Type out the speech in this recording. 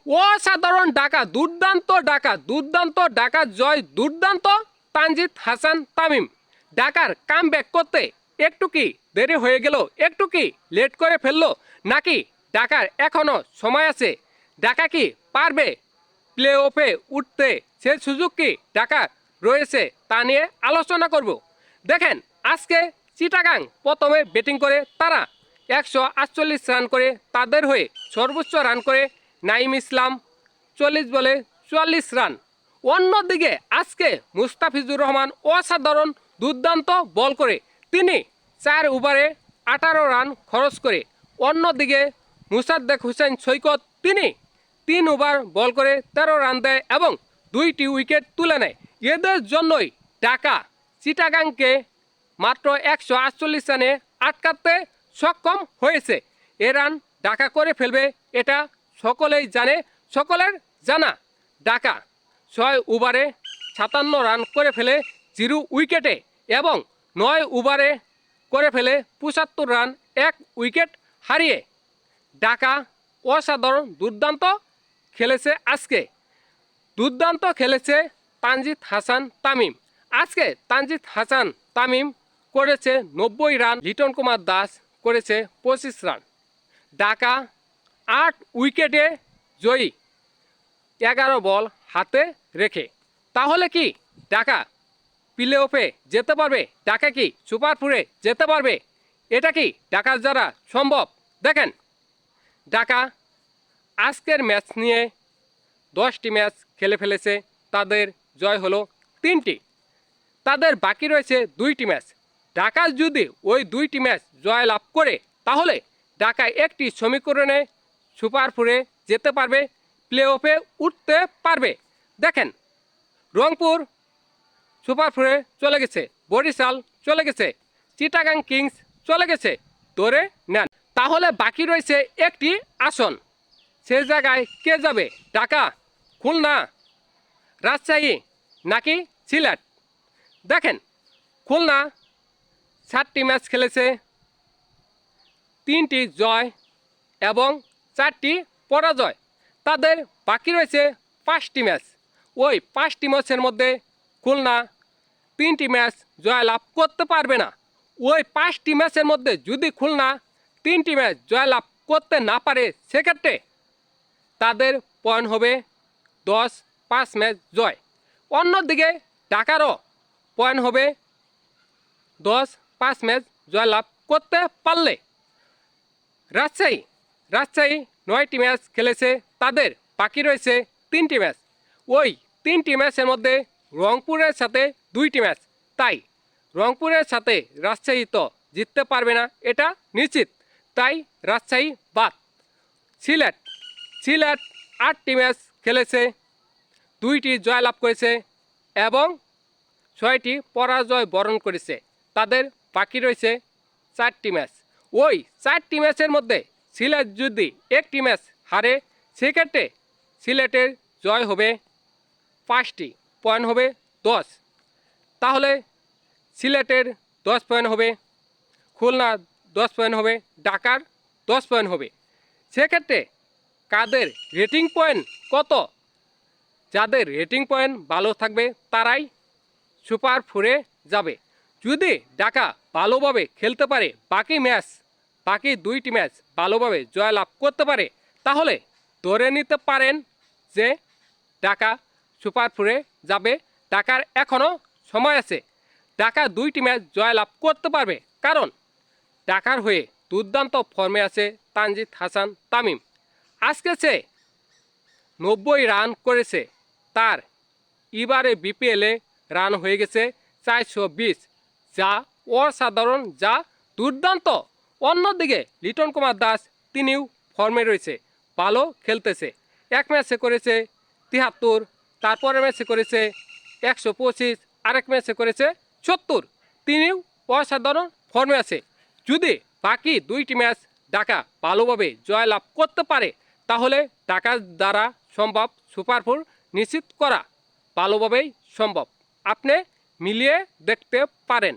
অসাধারণ ডাকা, দুর্দান্ত ডাকা জয়, দুর্দান্ত তানজিদ হাসান তামিম। ডাকার কামব্যাক করতে একটু কি দেরি হয়ে গেল, একটু কি লেট করে ফেললো, নাকি ডাকার এখনো সময় আছে? ডাকা কি পারবে প্লে অফে উঠতে? সে সুযোগ কি ডাকা রয়েছে? তা নিয়ে আলোচনা করব। দেখেন, আজকে চিটাগাং প্রথমে ব্যাটিং করে তারা 148 রান করে, তাদের হয়ে সর্বোচ্চ রান করে নাইম ইসলাম 40 বলে 44 রান। অন্যদিকে আজকে মুস্তাফিজুর রহমান অসাধারণ দুর্দান্ত বল করে তিনি 4 ওভারে 18 রান খরচ করে। অন্যদিকে মুসাদ্দেক হোসেন সৈকত তিনি 3 ওভার বল করে 13 রান দেয় এবং 2টি উইকেট তুলে নেয়। এদের জন্যই ঢাকা চিটাগাংকে মাত্র 148 রানে আটকাতে সক্ষম হয়েছে। এ রান ঢাকা করে ফেলবে, এটা সকলেই জানে, সকলের জানা। ঢাকা 6 ওভারে 57 রান করে ফেলে 0 উইকেটে এবং 9 ওভারে করে ফেলে 75 রান 1 উইকেট হারিয়ে। ঢাকা অসাধারণ দুর্দান্ত খেলেছে আজকে, দুর্দান্ত খেলেছে তানজিদ হাসান তামিম। আজকে তানজিদ হাসান তামিম করেছে 90 রান, লিটন কুমার দাস করেছে 25 রান। ঢাকা 8 উইকেটে জয়ী 11 বল হাতে রেখে। তাহলে কি ঢাকা প্লে অফে যেতে পারবে? ঢাকা কি সুপার ফোরে যেতে পারবে? এটা কি ঢাকার দ্বারা সম্ভব? দেখেন, ঢাকা আজকের ম্যাচ নিয়ে 10টি ম্যাচ খেলে ফেলেছে, তাদের জয় হলো 3টি, তাদের বাকি রয়েছে 2টি ম্যাচ। ঢাকা যদি ওই 2টি ম্যাচ জয় লাভ করে তাহলে ঢাকা একটি সমীকরণে সুপার ফোরে যেতে পারবে, প্লে অফে উঠতে পারবে। দেখেন, রংপুর সুপার ফোরে চলে গেছে, বরিশাল চলে গেছে, চিটাগাং কিংস চলে গেছে, ধরে নেন। তাহলে বাকি রয়েছে একটি আসন, সে জায়গায় কে যাবে? ঢাকা, খুলনা, রাজশাহী নাকি সিলেট? দেখেন, খুলনা 7টি ম্যাচ খেলেছে, 3টি জয় এবং 4টি পরাজয়, তাদের বাকি রয়েছে 5টি ম্যাচ। ওই 5টি ম্যাচের মধ্যে খুলনা 3টি ম্যাচ জয় লাভ করতে পারবে না। ওই 5টি ম্যাচের মধ্যে যদি খুলনা 3টি ম্যাচ জয় লাভ করতে না পারে, সেক্ষেত্রে তাদের পয়েন্ট হবে 10, 5 ম্যাচ জয়। অন্যদিকে ঢাকারও পয়েন্ট হবে 10, 5 ম্যাচ জয়লাভ করতে পারলে। রাজশাহী 9টি ম্যাচ খেলেছে, তাদের বাকি রয়েছে 3টি ম্যাচ। ওই 3টি ম্যাচের মধ্যে রংপুরের সাথে 2টি ম্যাচ, তাই রংপুরের সাথে রাজশাহী তো জিততে পারবে না, এটা নিশ্চিত, তাই রাজশাহী বাদ। সিলেট 8টি ম্যাচ খেলেছে, 2টি জয়লাভ করেছে এবং 6টি পরাজয় বরণ করেছে, তাদের বাকি রয়েছে 4টি ম্যাচ। ওই 4টি ম্যাচের মধ্যে সিলেট যদি একটি ম্যাচ হারে, সেক্ষেত্রে সিলেটের জয় হবে 5টি, পয়েন্ট হবে 10। তাহলে সিলেটের 10 পয়েন্ট হবে, খুলনার 10 পয়েন্ট হবে, ঢাকার 10 পয়েন্ট হবে। সেক্ষেত্রে কাদের রেটিং পয়েন্ট কত? যাদের রেটিং পয়েন্ট ভালো থাকবে তারাই সুপার ফোরে যাবে। যদি ঢাকা ভালোভাবে খেলতে পারে, বাকি 2টি ম্যাচ ভালোভাবে জয়লাভ করতে পারে, তাহলে ধরে নিতে পারেন যে ঢাকা সুপার ফোরে যাবে। ঢাকার এখনও সময় আছে, ঢাকা 2টি ম্যাচ জয়লাভ করতে পারবে, কারণ ঢাকার হয়ে দুর্দান্ত ফর্মে আছে তানজিদ হাসান তামিম। আজকে সে 90 রান করেছে, তার এবারে বিপিএলে রান হয়ে গেছে 420, যা অসাধারণ, যা দুর্দান্ত। অন্যদিকে লিটন কুমার দাস তিনিও ফর্মে রয়েছে, ভালো খেলতেছে। এক ম্যাচে করেছে 73, তারপরের ম্যাচে করেছে 125, আরেক ম্যাচে করেছে 70, তিনিও অসাধারণ ফর্মে আছে। যদি বাকি 2টি ম্যাচ ঢাকা ভালোভাবে জয়লাভ করতে পারে, তাহলে ঢাকার দ্বারা সম্ভব সুপার ফোর নিশ্চিত করা, ভালোভাবেই সম্ভব। আপনি মিলিয়ে দেখতে পারেন।